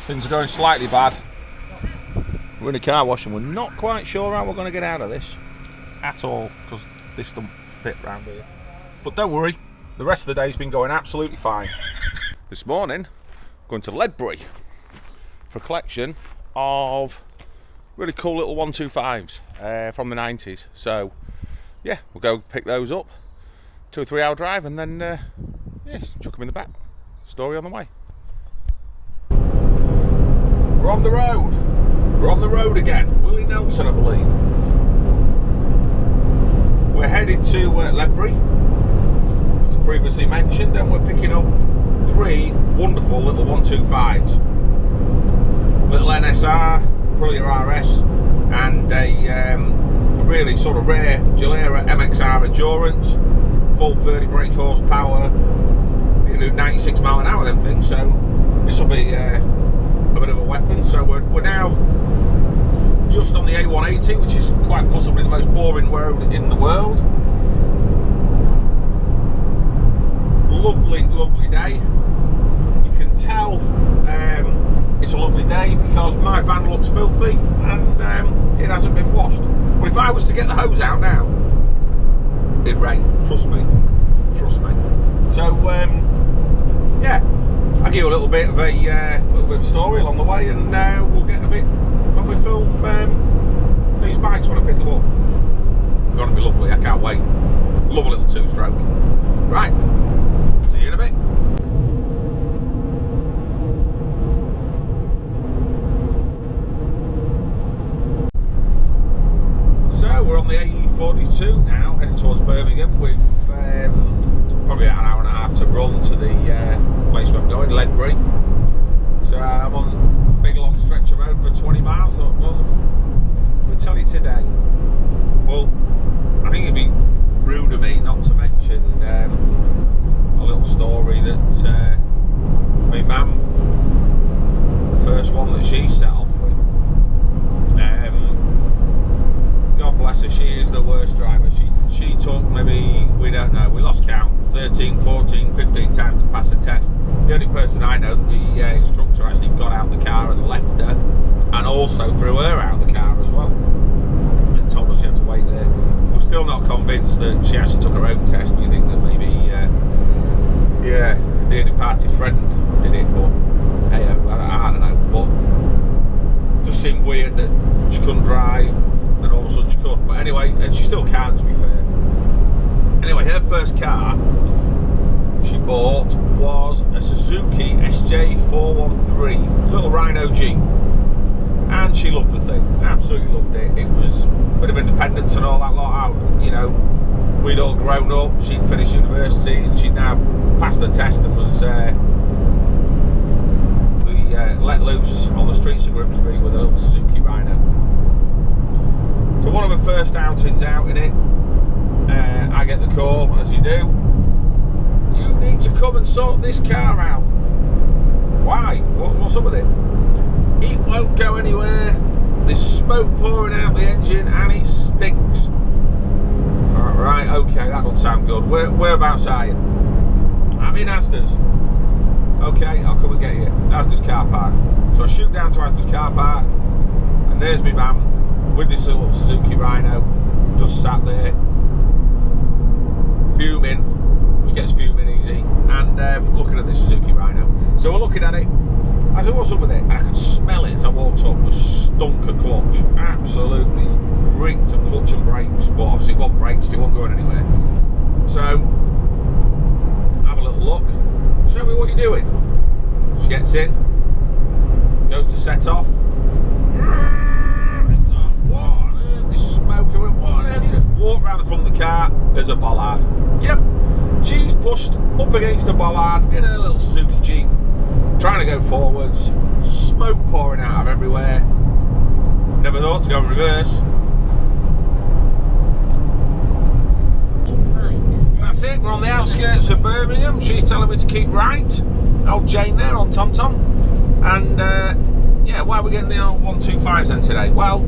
Things are going slightly bad. We're in a car wash and we're not quite sure how we're going to get out of this at all, because this don't fit round here. But don't worry, the rest of the day's been going absolutely fine. This morning, going to Ledbury for a collection of really cool little 125s from the 90s. So yeah, we'll go pick those up. 2 or 3 hour drive, and then yeah, chuck them in the back. Story on the way. We're on the road. We're on the road again. Willie Nelson, I believe. We're headed to Ledbury, as previously mentioned, and we're picking up 3 wonderful little 125s. Little NSR, Aprilia RS, and a really sort of rare Gilera MXR Endurance, full 30 brake horsepower. You can do 96 mile an hour, them things, so this will be a bit of a weapon. So we're now just on the A180, which is quite possibly the most boring road in the world. Lovely, lovely day. You can tell it's a lovely day because my van looks filthy and it hasn't been washed. But if I was to get the hose out now, it'd rain. Trust me. Trust me. So yeah, I'll give you a little bit of a story along the way, and we'll get a bit when we film these bikes when I pick them up. It's going to be lovely. I can't wait. Love a little 2-stroke. Right. See you in a bit. So we're on the A42 now, heading towards Birmingham. We've probably about an hour and a half to run to the place where I'm going, Ledbury. So I'm on a big long stretch of road for 20 miles. Thought, well, we'll tell you today. Well, I think it'd be rude of me not to mention a little story that my mum, the first one that she set off with. God bless her, she is the worst driver. She took maybe, we don't know, we lost count, 13, 14, 15 times to pass the test. The only person I know that the instructor actually got out the car and left her, and also threw her out of the car as well, and told her she had to wait there. We're still not convinced that she actually took her own test. We think that maybe, a dear departed friend did it, but hey, I don't know. But it just seemed weird that she couldn't drive, and all of a sudden she could. But anyway, and she still can, to be fair. Anyway, her first car she bought was a Suzuki SJ413 little Rhino Jeep, and she loved the thing, absolutely loved it. It was a bit of independence and all that lot out, you know. We'd all grown up, she'd finished university, and she'd now passed the test and was let loose on the streets of Grimsby with a little Suzuki Rhino. So one of her first outings out in it, I get the call, as you do. You need to come and sort this car out. Why? What's up with it? It won't go anywhere. There's smoke pouring out the engine and it stinks. Right, okay, that doesn't sound good. Whereabouts are you? I'm in Asda's. Okay, I'll come and get you. Asda's car park. So I shoot down to Asda's car park, and there's me mum with this little Suzuki Rhino, just sat there, fuming. She gets fuming easy, and looking at the Suzuki Rhino. So we're looking at it. I said, what's up with it? And I could smell it as I walked up. Just stunk of clutch. Absolutely reeked of clutch and brakes. But obviously it wasn't brakes, it wasn't going anywhere. So, have a little look. Show me what you're doing. She gets in, goes to set off. What on earth? This smoke. What on earth are you doing? Walk around the front of the car, there's a bollard. Yep. She's pushed up against a bollard in her little Suzuki Jeep, trying to go forwards, smoke pouring out of everywhere. Never thought to go in reverse. That's it, we're on the outskirts of Birmingham. She's telling me to keep right. Old Jane there on TomTom. And yeah, why are we getting the old 125s then today? Well,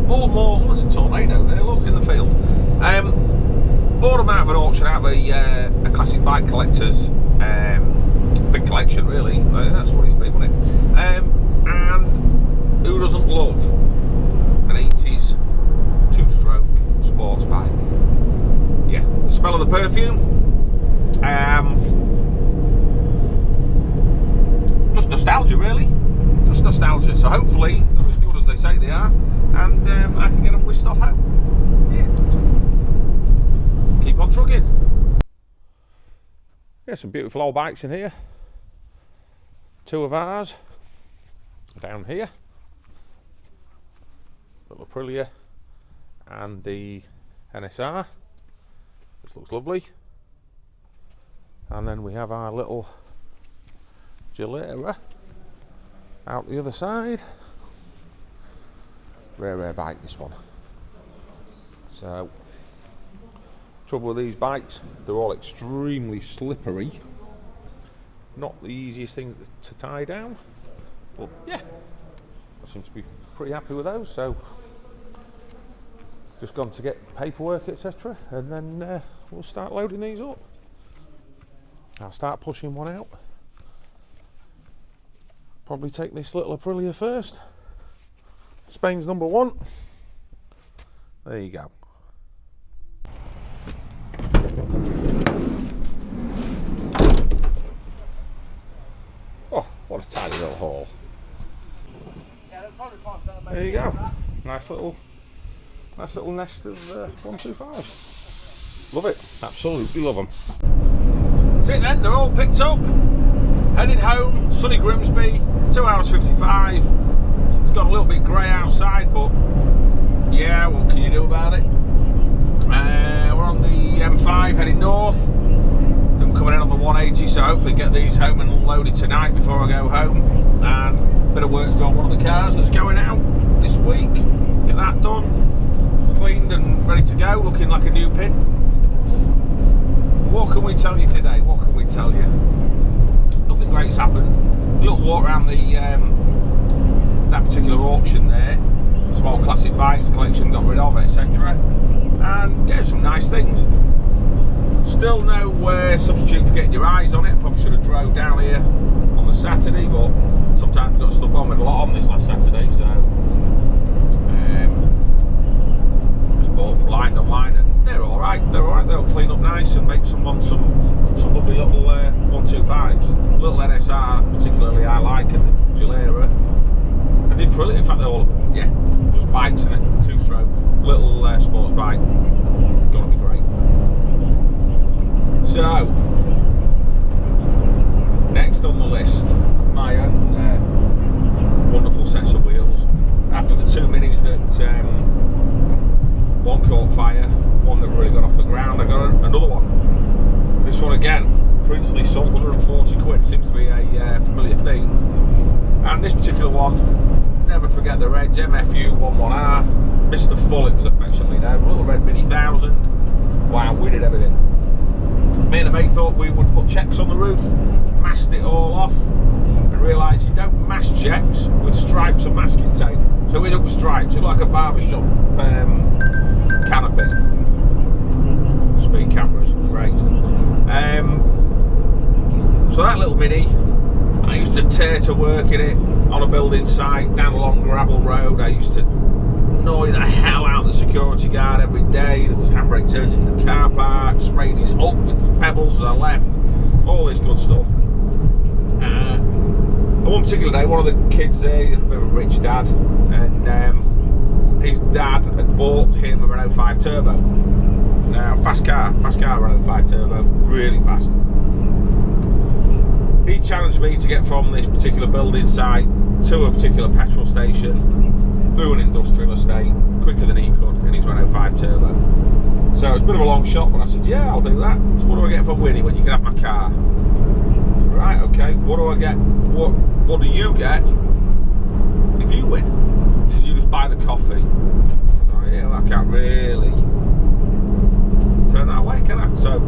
bought more. There's a tornado there, look, in the field. Bought them out of an auction, out of a classic bike collector's big collection, really. That's what it'd be, wouldn't it? And who doesn't love an 80s two-stroke sports bike? Yeah, the smell of the perfume. Just nostalgia, really. Just nostalgia. So hopefully they're as good as they say they are, and I can get them whisked off home. Yeah. Keep on trucking. Yeah, some beautiful old bikes in here. Two of ours down here. Little Aprilia and the NSR, which looks lovely. And then we have our little grueller out the other side. Rare bike, this one. So, trouble with these bikes, they're all extremely slippery. Not the easiest thing to tie down, but yeah, I seem to be pretty happy with those. So, just gone to get paperwork, etc., and then we'll start loading these up. I'll start pushing one out. Probably take this little Aprilia first. Spain's number one. There you go. Oh, what a tiny little haul. There you go. Nice little nest of 125s. Love it. Absolutely love them. That's it then, they're all picked up. Heading home, sunny Grimsby, 2 hours 55. It's got a little bit grey outside, but yeah, what can you do about it? We're on the M5 heading north. Then we're coming in on the 180, so hopefully get these home and unloaded tonight before I go home. And a bit of work's done on one of the cars that's going out this week. Get that done, cleaned and ready to go, looking like a new pin. So what can we tell you today? What can we tell you? Nothing great's happened. A little walk around the that particular auction there. Some old classic bikes collection got rid of, etc. And yeah, some nice things. Still no substitute for getting your eyes on it. Probably should have drove down here on the Saturday, but sometimes we've got stuff on with a lot on this last Saturday, so just bought them blind online, and they're all right. They're all right. They'll clean up nice and make some lovely little 125s. Little NSR particularly I like, and the Grueller. And they're brilliant. In fact, they're all of them. Yeah, just bikes in it, two-stroke, little sports bike. Gonna be great. So, next on the list, my own wonderful sets of wheels. After the two minis that one caught fire, one never really got off the ground, I got another one. This one again, princely sum, 140 quid, seems to be a familiar theme. And this particular one, never forget the reg, MFU11R, Mr. Full it was affectionately known, Little Red Mini 1000. Wow, we did everything. Me and a mate thought we would put checks on the roof, masked it all off, and realised you don't mask checks with stripes and masking tape. So we did it with stripes, it looked like a barbershop canopy. Speed cameras, great. So that little Mini, I used to tear to work in it on a building site down a long gravel road. I used to annoy the hell out of the security guard every day. There was handbrake turns into the car park, spraying his up with pebbles as I left, all this good stuff. On one particular day, one of the kids there, he had a bit of a rich dad, and his dad had bought him a Renault 5 Turbo. Now, fast car Renault 5 Turbo, really fast. He challenged me to get from this particular building site to a particular petrol station through an industrial estate quicker than he could in his Renault 5 Turbo. So it was a bit of a long shot, but I said, yeah, I'll do that. So what do I get for winning when you can have my car? So, right, okay, what do I get? What do you get if you win? He said, you just buy the coffee. So, yeah, well, I can't really turn that away, can I? So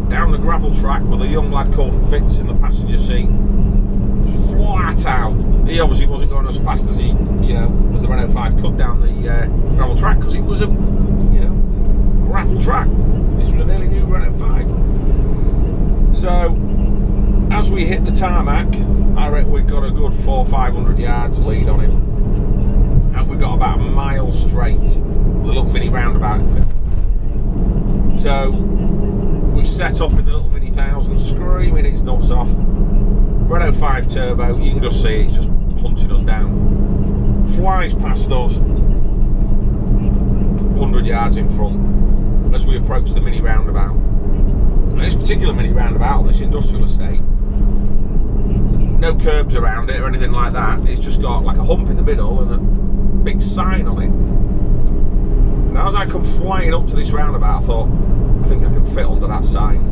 down the gravel track with a young lad called Fitz in the passenger seat, flat out. He obviously wasn't going as fast as as the Renault 5 could down the gravel track, because it was a gravel track. This was a nearly new Renault 5. So as we hit the tarmac, I reckon we got a good 400-500 yards lead on him, and we got about a mile straight with a little mini roundabout in it. So we set off in the little mini 1000, screaming its nuts off. Renault 5 turbo, you can just see it's just hunting us down. Flies past us 100 yards in front as we approach the mini roundabout. And this particular mini roundabout on this industrial estate, no curbs around it or anything like that. It's just got like a hump in the middle and a big sign on it. Now as I come flying up to this roundabout, I thought, I think I can fit under that sign.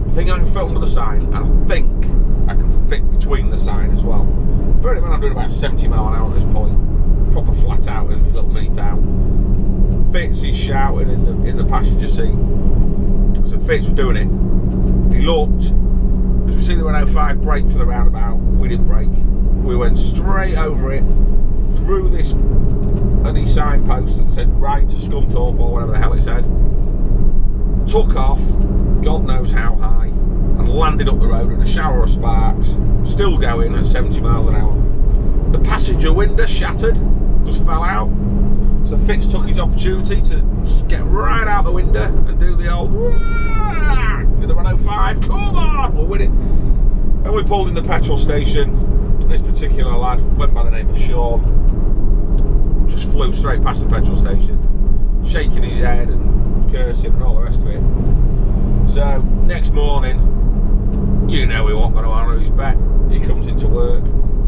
I think I can fit under the sign, and I think I can fit between the sign as well. Bear in mind I'm doing about 70 mile an hour at this point. Proper flat out in my little mini town. Fitz is shouting in the passenger seat. So Fitz was doing it. He looked. As we see the Renault 5 brake for the roundabout, we didn't brake. We went straight over it, through this bloody signpost that said right to Scunthorpe or whatever the hell it said. Took off, God knows how high, and landed up the road in a shower of sparks, still going at 70 miles an hour. The passenger window shattered, just fell out. So Fitz took his opportunity to get right out the window and do the old to the Renault 5, come on, we'll win it. And we pulled in the petrol station. This particular lad went by the name of Sean, just flew straight past the petrol station, shaking his head and cursing and all the rest of it. So next morning, you know he wasn't going to honour his bet. He comes into work,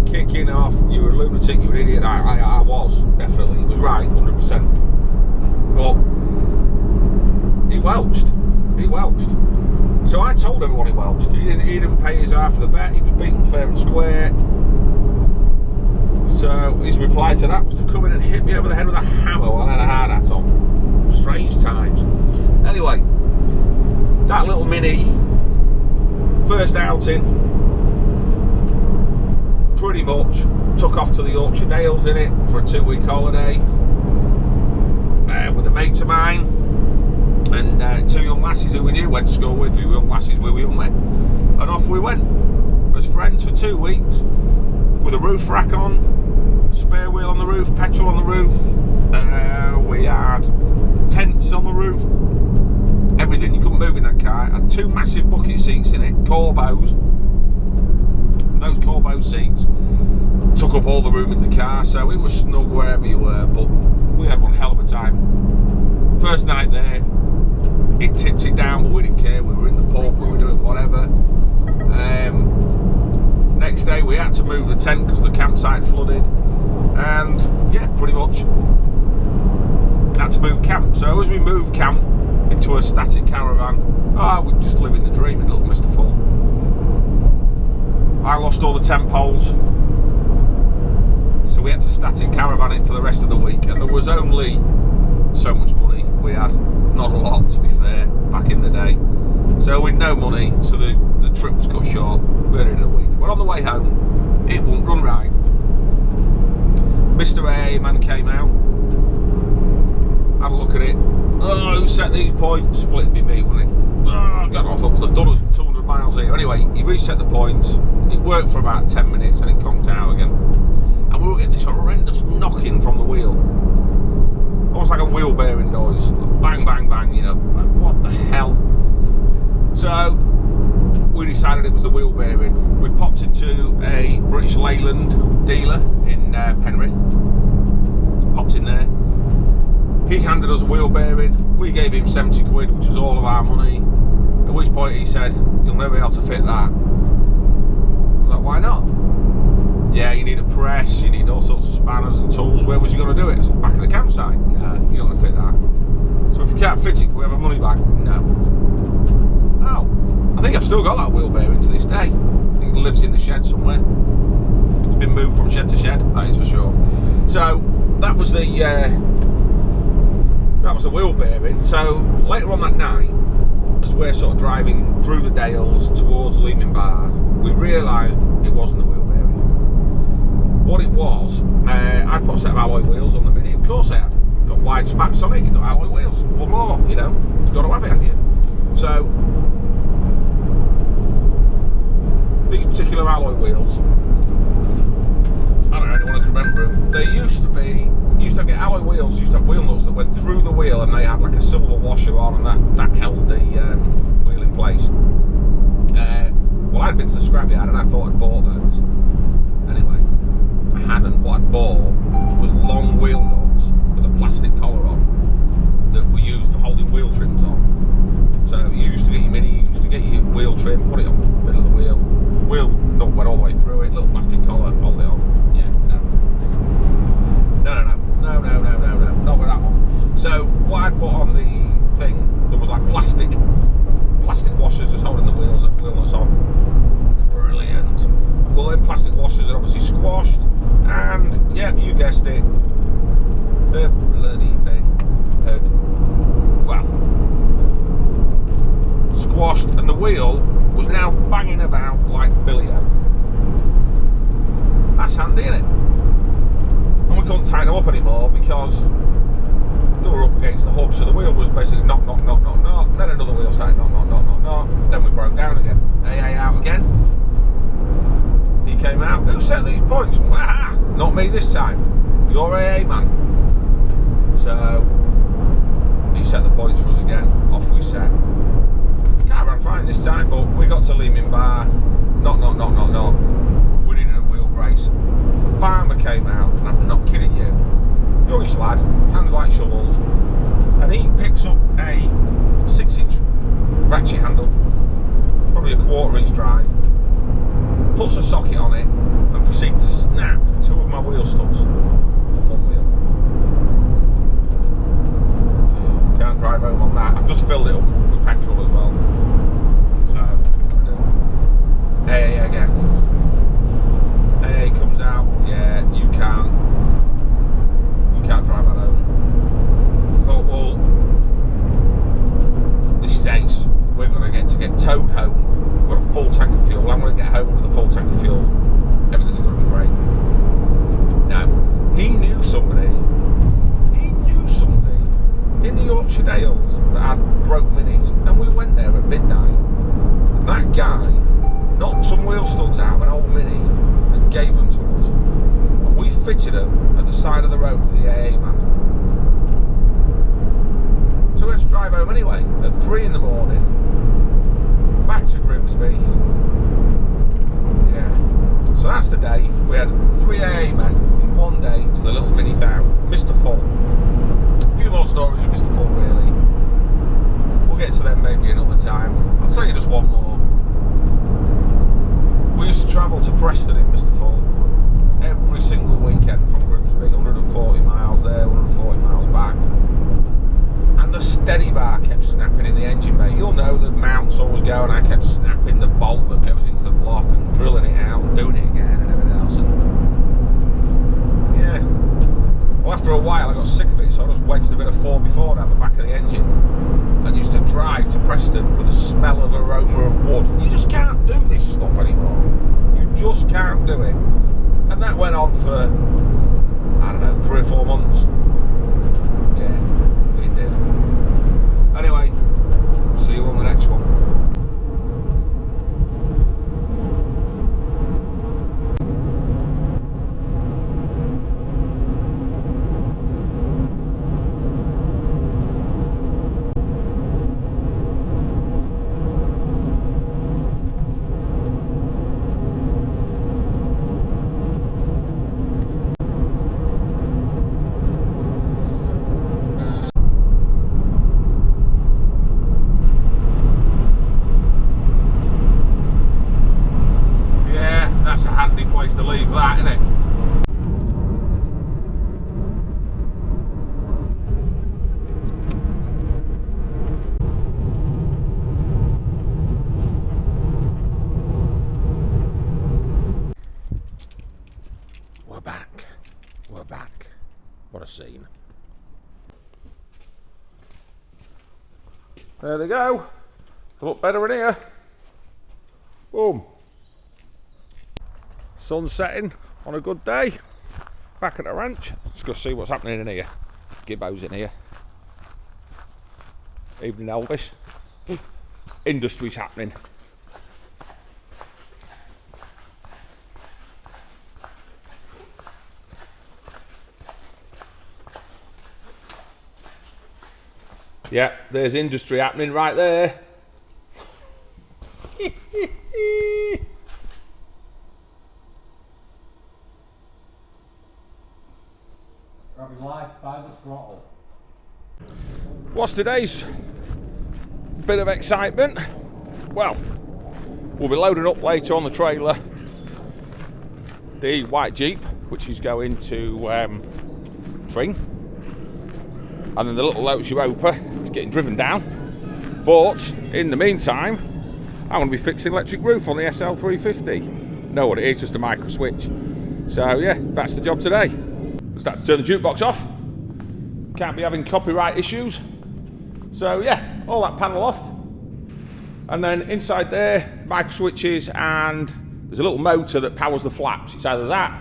kicking off, you were a lunatic, you were an idiot. I was, definitely. He was right, 100%. But he welched. So I told everyone he welched. He didn't pay his half of the bet. He was beaten fair and square. So his reply to that was to come in and hit me over the head with a hammer while I had a hard hat on. Strange times. Anyway, that little mini first outing pretty much took off to the Yorkshire Dales in it for a 2-week holiday with a mate of mine and 2 young lasses who we knew, went to school with, 2 young lasses we were young men, and off we went as friends for 2 weeks with a roof rack on, spare wheel on the roof, petrol on the roof, we had tents on the roof, everything. You couldn't move in that car. It had 2 massive bucket seats in it, Corbos. Those Corbo seats took up all the room in the car, so it was snug wherever you were, but we had one hell of a time. First night there, it tipped it down, but we didn't care. We were in the pub, we were doing whatever. Next day we had to move the tent because the campsite flooded, and yeah, pretty much had to move camp. So as we moved camp into a static caravan, we're just living the dream in little Mr. Full. I lost all the tent poles, so we had to static caravan it for the rest of the week, and there was only so much money we had, not a lot to be fair, back in the day. So with no money, so the trip was cut short. We had it in a week. But on the way home, it wouldn't run right. Mr. AA man came out, had a look at it. Oh, who set these points? Well, it'd be me, wouldn't it? Oh, God, I thought, well, they've done us 200 miles here. Anyway, he reset the points. It worked for about 10 minutes and it conked out again. And we were getting this horrendous knocking from the wheel. Almost like a wheel bearing noise. Bang, bang, bang, you know. Like, what the hell? So, we decided it was the wheel bearing. We popped into a British Leyland dealer in Penrith. Popped in there. He handed us a wheel bearing. We gave him 70 quid, which was all of our money. At which point he said, "You'll never be able to fit that." I was like, "Why not?" "Yeah, you need a press, you need all sorts of spanners and tools." "Where was you going to do it?" I said, "Back at the campsite." "No, you're not going to fit that." "So if you can't fit it, can we have our money back?" "No." "Oh, I think I've still got that wheel bearing to this day." I think it lives in the shed somewhere. It's been moved from shed to shed, that is for sure. So that was the wheel bearing. So later on that night, as we're sort of driving through the Dales towards Leeming Bar, we realised it wasn't the wheel bearing. What it was, I'd put a set of alloy wheels on the Mini. Of course I had. Got wide spats on it, you've got alloy wheels. What more, you know? You've got to have it, haven't you? So particular alloy wheels, I don't know anyone can remember them. They used to get alloy wheels, used to have wheel nuts that went through the wheel, and they had like a silver washer on, and that held the wheel in place. Well, I'd been to the scrapyard and I thought I'd bought those. Anyway, I hadn't. What I'd bought was long wheel nuts with a plastic collar on that were used for holding wheel trims on. So you used to get your Mini, you used to get your wheel trim, put it on the middle of the wheel. Wheel nut went all the way through it, little plastic collar, hold it on. Yeah, no, not with that one. So what I'd put on the thing, there was like plastic washers just holding the wheel nuts on. Brilliant. Well, then plastic washers are obviously squashed, and yeah, you guessed it, the bloody thing had, well, squashed, and the wheel was now banging about like Billy-O. That's handy, innit? And we couldn't tighten them up anymore because they were up against the hub, so the wheel was basically knock, then another wheel started knock, then we broke down again. AA out again. He came out. Who set these points? Aha! Not me this time. You're AA man. So he set the points for us again. Off we set. Car ran fine this time, but we got to Lehman Bar. Knock. We needed a wheel brace. A farmer came out, and I'm not kidding you. Youngish lad, hands like shovels, and he picks up a 6-inch ratchet handle, probably a 1/4-inch drive, puts a socket on it, and proceeds to snap 2 of my wheel studs on one wheel. Can't drive home on that. I've just filled it up with petrol as well. So, AA again. AA comes out, yeah, you can't drive that home. I thought, well, this is ace. We're going to get towed home. We've got a full tank of fuel. I'm going to get home with a full tank of fuel. Everything's going to be great. Now, he knew somebody in the Yorkshire Dales that had broke minis, and we went there at midnight, and that guy knocked some wheel studs out of an old Mini and gave them to us, and we fitted them at the side of the road with the AA man. So we had to drive home anyway at 3 in the morning, back to Grimsby. Yeah, so that's the day. We had 3 AA men in one day to the little Mini town, Mr. Full. A few more stories with Mr. Full, really. We'll get to them maybe another time. I'll tell you just one more. We used to travel to Preston in Mr. Full every single weekend from Grimsby, 140 miles there, 140 miles back. And the steady bar kept snapping in the engine bay. You'll know the mounts always go, and I kept snapping the bolt that goes into the block and drilling it out and doing it again and everything else. And yeah. Well, after a while I got sick of it, so I just wedged a bit of 4x4 down the back of the engine and used to drive to Preston with a smell of aroma of wood. You just can't do this stuff anymore. You just can't do it. And that went on for, I don't know, 3 or 4 months. Yeah, it did. Anyway, see you on the next one. To leave that, isn't it? We're back. What a scene. There they go. They look better in here. Boom. Sun setting on a good day. Back at the ranch. Let's go see what's happening in here. Gibbo's in here. Evening Elvis. Industry's happening. Yeah, there's industry happening right there. Grabbing life by the throttle. What's today's bit of excitement? Well, we'll be loading up later on the trailer the white Jeep, which is going to Tring, and then the little Lotus Europa is getting driven down. But in the meantime, I'm going to be fixing electric roof on the SL350. Know what it is, just a micro switch. So yeah, that's the job today. Start to turn the jukebox off. Can't be having copyright issues. So yeah, all that panel off. And then inside there, micro switches, and there's a little motor that powers the flaps. It's either that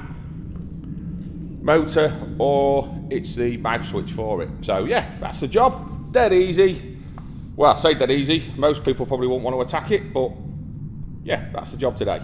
motor or it's the micro switch for it. So yeah, that's the job. Dead easy. Well, I say dead easy. Most people probably won't want to attack it, but yeah, that's the job today.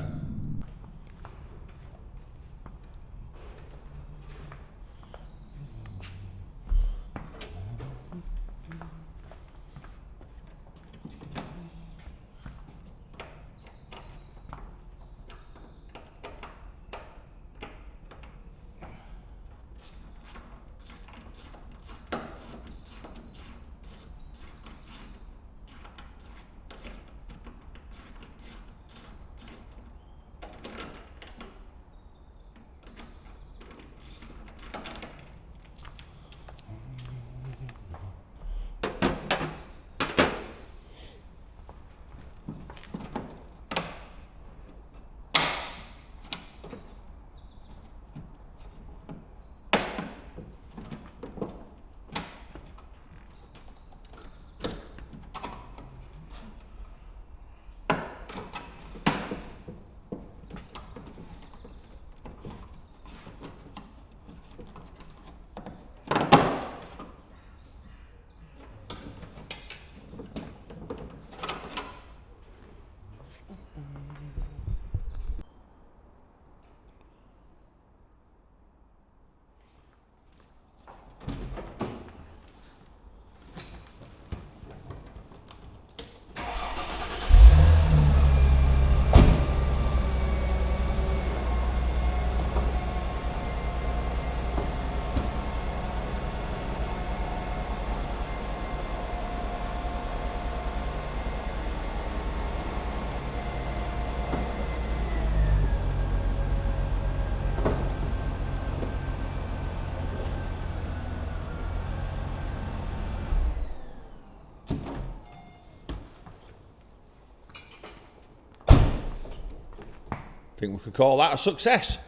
Think we could call that a success.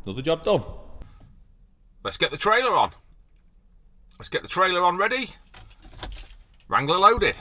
Another job done. Let's get the trailer on. Let's get the trailer on ready. Wrangler loaded.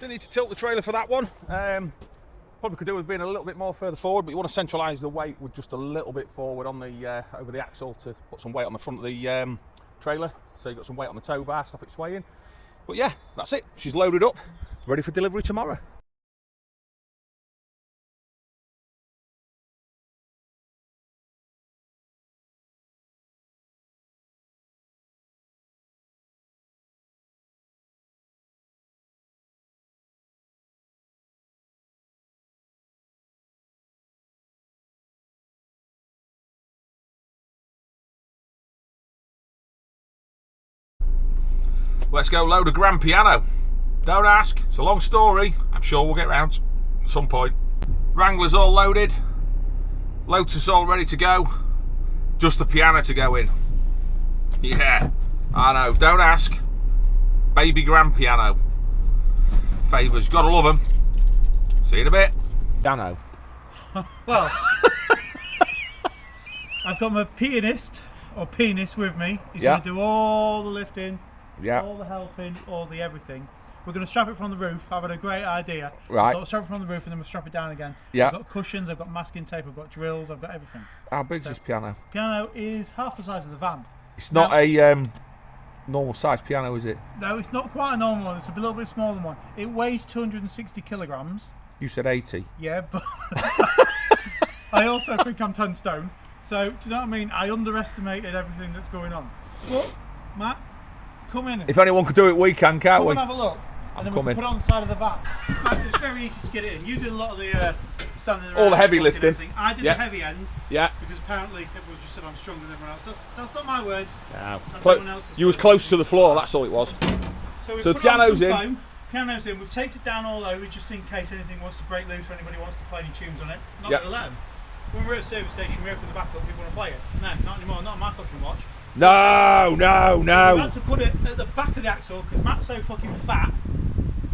Didn't need to tilt the trailer for that one. Probably could do with being a little bit more further forward, but you want to centralise the weight with just a little bit forward on the over the axle to put some weight on the front of the trailer, so you've got some weight on the tow bar, stop it swaying. But yeah, that's it. She's loaded up, ready for delivery tomorrow. Let's go load a grand piano. Don't ask, it's a long story. I'm sure we'll get round at some point. Wrangler's all loaded. Lotus all ready to go. Just the piano to go in. Yeah, I know, don't ask. Baby grand piano. Favours, gotta love them. See you in a bit. Piano. Well, I've got my pianist or penis with me. He's going to do all the lifting. Yeah. All the helping, all the everything. We're going to strap it from the roof. I've had a great idea. Right. I've got to strap it from the roof and then we'll strap it down again. Yeah. I've got cushions, I've got masking tape, I've got drills, I've got everything. How big's this piano? Piano is half the size of the van. It's not a normal size piano, is it? No, it's not quite a normal one. It's a little bit smaller than one. It weighs 260 kilograms. You said 80. Yeah, but I also think I'm 10 stone. So, do you know what I mean? I underestimated everything that's going on. But, Matt, come in. If anyone could do it, we can, can't Come we? and have a look. And then we can put it on the side of the van. It's very easy to get it in. You did a lot of the standing around. All the heavy lifting. I did the heavy end. Yeah. Because apparently everyone just said I'm stronger than everyone else. That's not my words. No. That's everyone else's. You was close to the floor, that's all it was. So the put piano's on some in. foam. Piano's in. We've taped it down all over just in case anything wants to break loose or anybody wants to play any tunes on it. Not going to let them. When we're at a service station, we open the back up, people want to play it. No, not anymore. Not on my fucking watch. No. So we've had to put it at the back of the axle because Matt's so fucking fat.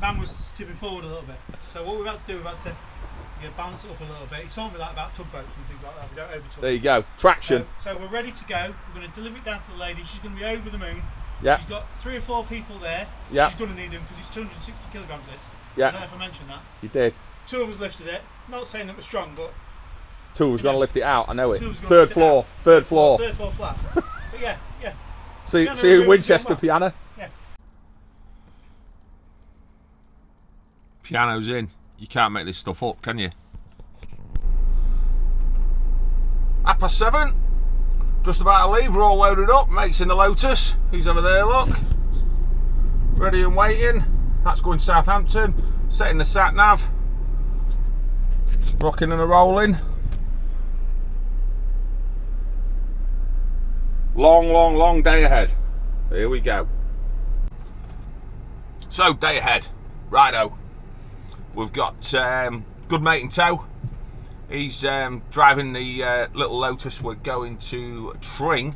Van was tipping forward a little bit. So what we've had to do, we've had to balance it up a little bit. He told me that about tugboats and things like that. We don't over-tug. There you go. Traction. So we're ready to go. We're going to deliver it down to the lady. She's going to be over the moon. Yeah. She's got 3 or 4 people there. Yeah. She's going to need them because it's 260 kilograms this. Yeah. I don't know if I mentioned that. You did. 2 of us lifted it. Not saying that we're strong, but 2 was going to lift it out, I know it. 2 was gonna Third lift it floor. out. Third floor. Third floor flat. But yeah. See Piano you room Winchester is going well. piano. Yeah. Piano's in. You can't make this stuff up, can you? 7:30. Just about to leave. We're all loaded up. Mate's in the Lotus. He's over there, look. Ready and waiting. That's going Southampton. Setting the sat nav. Rocking and a rolling. Long day ahead. Here we go. So, day ahead. Righto. We've got good mate in tow. He's driving the little Lotus. We're going to Tring.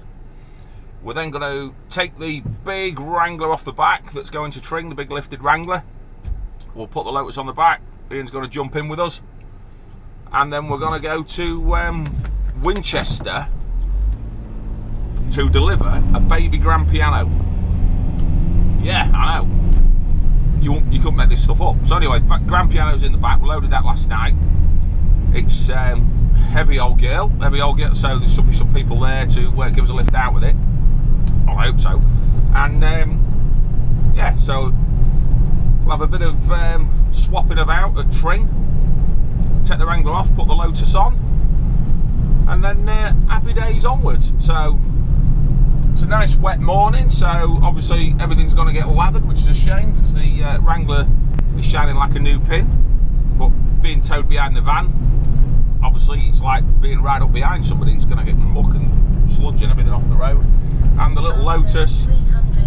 We're then going to take the big Wrangler off the back that's going to Tring, the big lifted Wrangler. We'll put the Lotus on the back. Ian's going to jump in with us. And then we're going to go to Winchester to deliver a baby grand piano. Yeah, I know. You couldn't make this stuff up. So anyway, grand piano's in the back. We loaded that last night. It's heavy old girl, so there should be some people there to give us a lift out with it. Well, I hope so. And yeah, so we'll have a bit of swapping about at Tring. Take the Wrangler off, put the Lotus on, and then happy days onwards. So it's a nice wet morning, so obviously everything's going to get lathered, which is a shame because the Wrangler is shining like a new pin. But being towed behind the van, obviously it's like being right up behind somebody. It's going to get muck and sludge and everything off the road. And the little Lotus,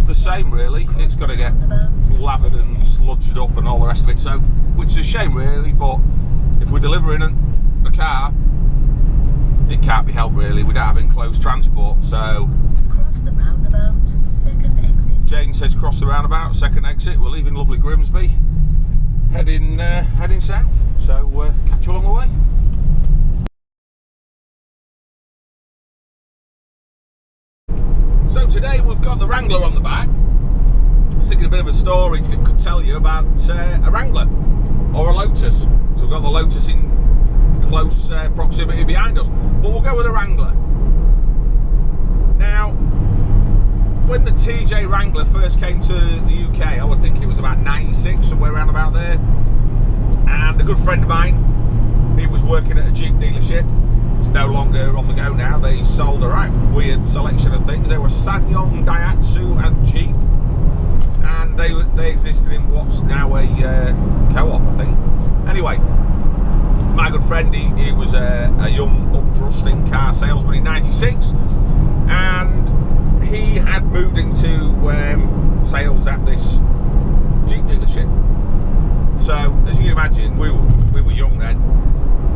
the same really. It's going to get lathered and sludged up and all the rest of it. So, which is a shame really, but if we're delivering a car, it can't be helped really. We don't have enclosed transport, so Cross the roundabout, second exit. Jane says cross the roundabout, second exit. We're leaving lovely Grimsby, heading south. So catch you along the way. So today we've got the Wrangler on the back. was thinking a bit of a story could tell you about a Wrangler or a Lotus. So we've got the Lotus in close proximity behind us, but we'll go with a Wrangler. Now, when the TJ Wrangler first came to the UK, I would think it was about 96, somewhere around about there, and a good friend of mine, he was working at a Jeep dealership. It's no longer on the go now. They sold a right weird selection of things. They were Sanyong, Daihatsu and Jeep, and they existed in what's now a co-op, I think. Anyway, my good friend, he was a young up-thrusting car salesman in 96, and he had moved into sales at this Jeep dealership. So, as you can imagine, we were young then.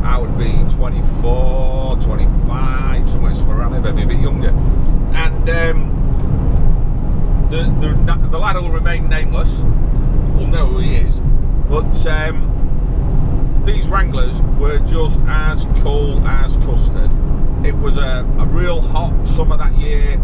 I would be 24, 25, somewhere around there, maybe a bit younger. And the lad will remain nameless. We'll know who he is. But these Wranglers were just as cool as custard. It was a real hot summer that year.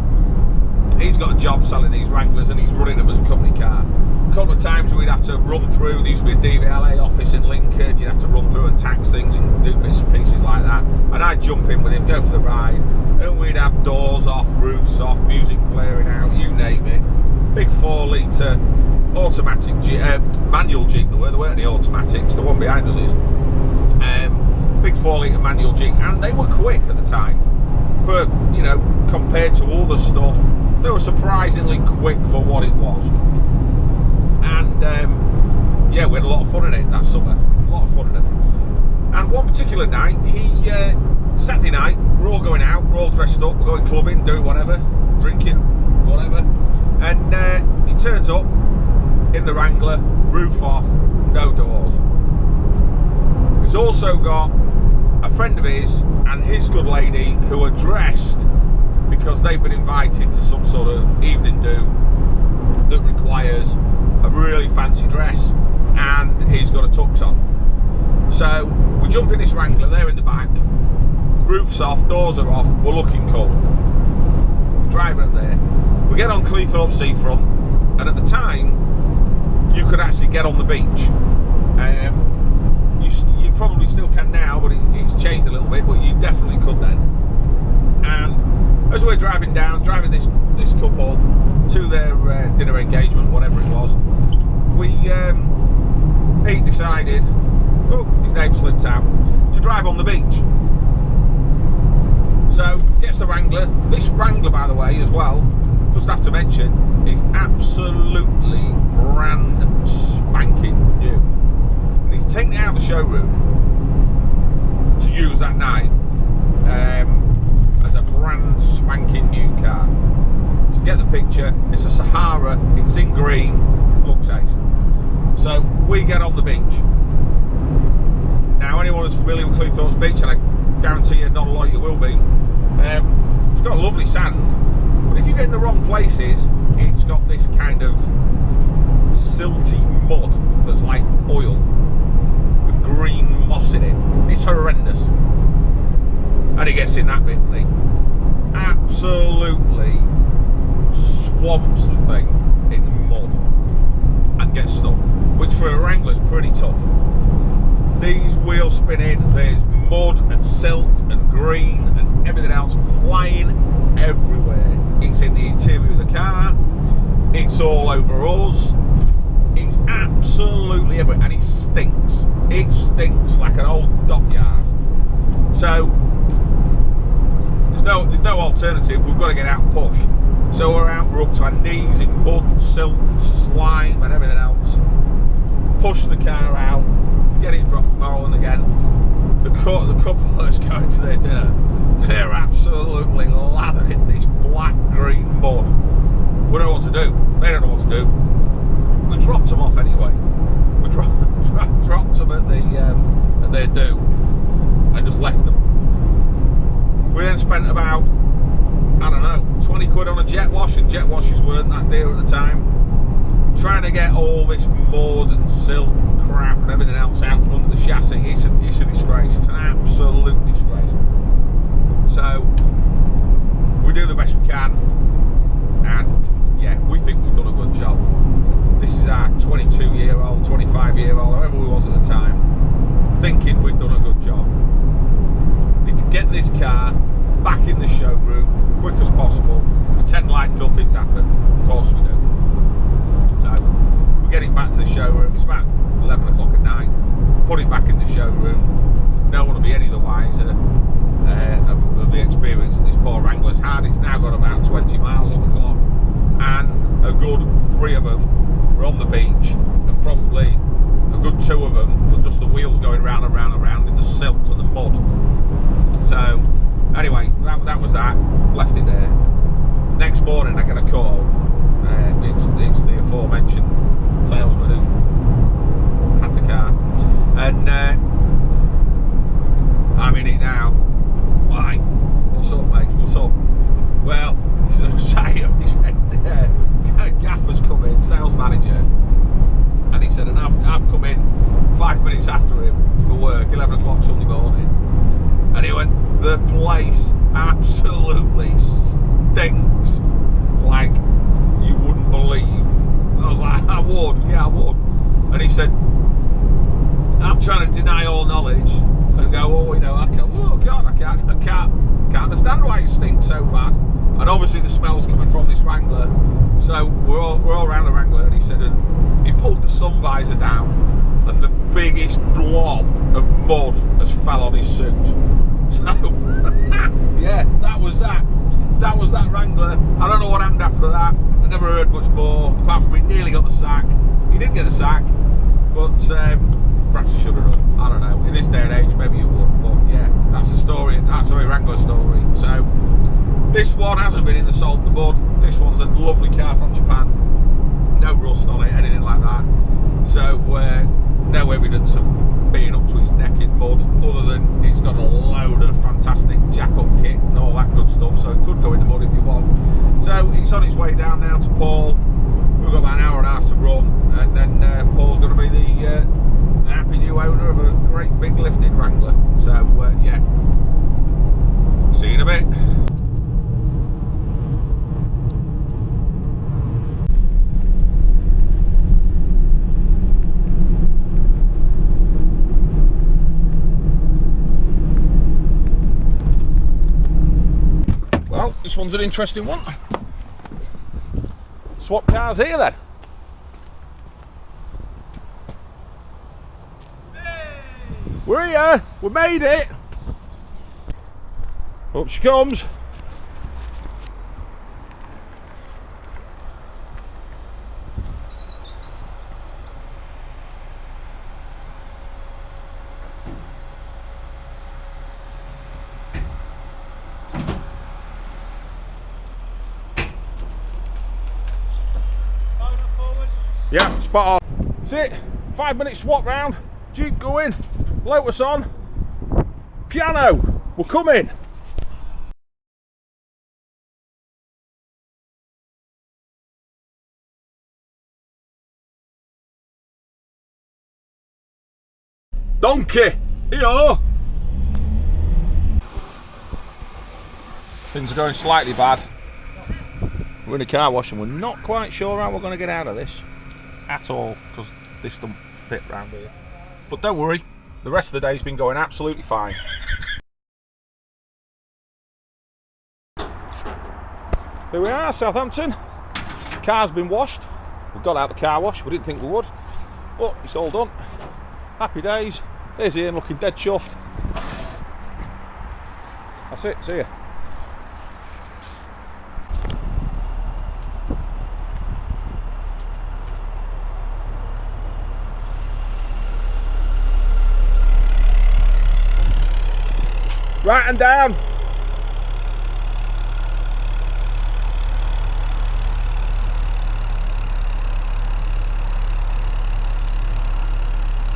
He's got a job selling these Wranglers and he's running them as a company car. A couple of times we'd have to run through, there used to be a DVLA office in Lincoln, you'd have to run through and tax things and do bits and pieces like that, and I'd jump in with him, go for the ride, and we'd have doors off, roofs off, music blaring out, you name it. Big 4 litre automatic Jeep, manual Jeep, there weren't any automatics, the one behind us is. Big 4 litre manual Jeep, and they were quick at the time. For, you know, compared to all the stuff, they were surprisingly quick for what it was. And yeah, we had a lot of fun in it that summer. A lot of fun in it. And one particular night, Saturday night, we're all going out, we're all dressed up, we're going clubbing, doing whatever, drinking, whatever. And he turns up in the Wrangler, roof off, no doors. He's also got a friend of his and his good lady who are dressed because they've been invited to some sort of evening do that requires a really fancy dress, and he's got a tux on. So we jump in this Wrangler, they're in the back, roof's off, doors are off, we're looking cool. We're driving up there, we get on Cleethorpes seafront, and at the time you could actually get on the beach. You probably still can now, but it's changed a little bit, but you definitely could then. And as we're driving this couple to their dinner engagement, whatever it was, Pete decided, his name slipped out, to drive on the beach. So gets the Wrangler. This Wrangler, by the way, as well, just have to mention, is absolutely brand spanking new. And he's taken it out of the showroom to use that night as a brand spanking new car. So get the picture, it's a Sahara, it's in green, looks ace. So we get on the beach. Now anyone who's familiar with Cleethorpes Beach, and I guarantee you not a lot of you will be, it's got lovely sand, but if you get in the wrong places, it's got this kind of silty mud that's like oil with green moss in it. It's horrendous. And he gets in that bit, and he absolutely swamps the thing in mud and gets stuck, which for a Wrangler's pretty tough. These wheels spinning, there's mud and silt and green and everything else flying everywhere. It's in the interior of the car, it's all over us, it's absolutely everywhere, and it stinks. It stinks like an old dockyard. So there's no alternative, we've got to get out and push. So we're out, we're up to our knees in mud and silt and slime and everything else. Push the car out, get it rolling again. The couple that's going to their dinner, they're absolutely lathered in this black green mud. We don't know what to do. They don't know what to do. We dropped them off anyway. We dropped them at their do and just left them. We then spent about, I don't know, 20 quid on a jet wash, and jet washes weren't that dear at the time. Trying to get all this mud and silt and crap and everything else out from under the chassis, it's a disgrace. It's an absolute disgrace. So we do the best we can, and yeah, we think we've done a good job. 30-year-old, 25-year-old, whoever we was at the time, thinking we'd done a good job. We need to get this car back in the showroom quick as possible, pretend like nothing's happened. Of course we do. So we get it back to the showroom. It's about 11 o'clock at night. Put it back in the showroom. No one will be any the wiser of the experience this poor Wrangler's had. It's now got about 20 miles on the clock, and a good 3 of them were on the beach, and probably a good 2 of them were just the wheels going round and round and round in the silt and the mud. So anyway, that was that. Left it there. Next morning I get a call. It's the aforementioned salesman who had the car, and I'm in it now. Why? What's up, mate? What's up? Well, he said, Gaffer's come in, sales manager, and he said, and I've come in 5 minutes after him for work, 11 o'clock Sunday morning, and he went, the place absolutely stinks like you wouldn't believe. I was like, I would, yeah, I would. And he said, I'm trying to deny all knowledge and go, oh, you know, I can't understand why it stinks so bad. And obviously the smell's coming from this Wrangler. So we're all around the Wrangler, and he said, and he pulled the sun visor down, and the biggest blob of mud has fell on his suit. So yeah, that was that. That was that Wrangler. I don't know what happened after that. I never heard much more, apart from he nearly got the sack. He didn't get the sack, but perhaps he should have done. I don't know. In this day and age, maybe you would. But yeah, that's the story. That's a Wrangler story. So this one hasn't been in the salt and the mud. This one's a lovely car from Japan. No rust on it, anything like that. So no evidence of being up to its neck in mud, other than it's got a load of fantastic jack-up kit and all that good stuff. So it could go in the mud if you want. So it's on its way down now to Paul. We've got about an hour and a half to run, and then Paul's going to be the happy new owner of a great big lifted Wrangler. So yeah, see you in a bit. Well, this one's an interesting one. Swap cars here then. We're here, we made it. Up she comes. Yeah, spot on. That's it. 5-minute swap round. Jeep going. Lotus on. Piano. We're coming. Donkey. Here. Things are going slightly bad. We're in a car wash and we're not quite sure how we're going to get out of this at all, because this don't fit round here. But don't worry, the rest of the day's been going absolutely fine. Here we are, Southampton. The car's been washed. We got out the car wash, we didn't think we would, but it's all done. Happy days. There's Ian looking dead chuffed. That's it, see ya. Right and down.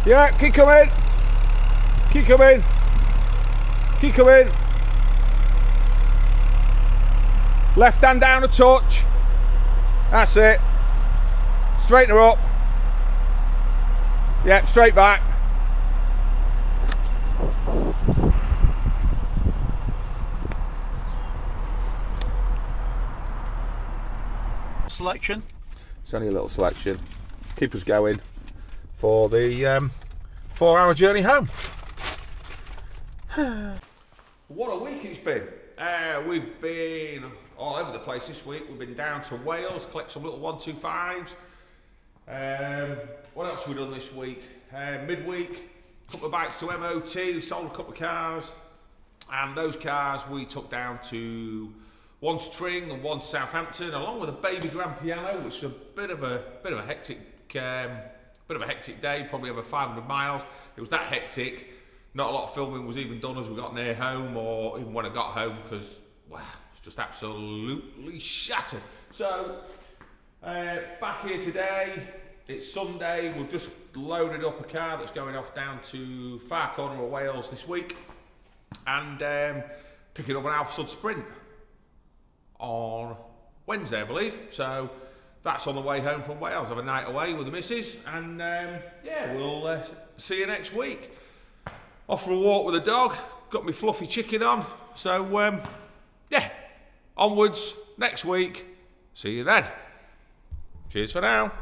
Yeah, keep coming. Keep coming. Keep coming. Left hand down a touch. That's it. Straighten her up. Yeah, straight back. Selection. It's only a little selection. Keep us going. for the 4-hour journey home. What a week it's been. We've been all over the place this week. We've been down to Wales, collect some little 125s. What else have we done this week? Midweek, a couple of bikes to MOT, sold a couple of cars, and those cars we took down to one to Tring and one to Southampton, along with a baby grand piano, which was a bit of a hectic day, probably over 500 miles. It was that hectic. Not a lot of filming was even done as we got near home, or even when I got home, because wow, it's just absolutely shattered. So back here today. It's Sunday. We've just loaded up a car that's going off down to far corner of Wales this week, and picking up an Alpha Sud Sprint on Wednesday, I believe. So that's on the way home from Wales. Have a night away with the missus, and yeah, we'll see you next week. Off for a walk with the dog. Got my fluffy chicken on. So yeah, onwards next week. See you then. Cheers for now.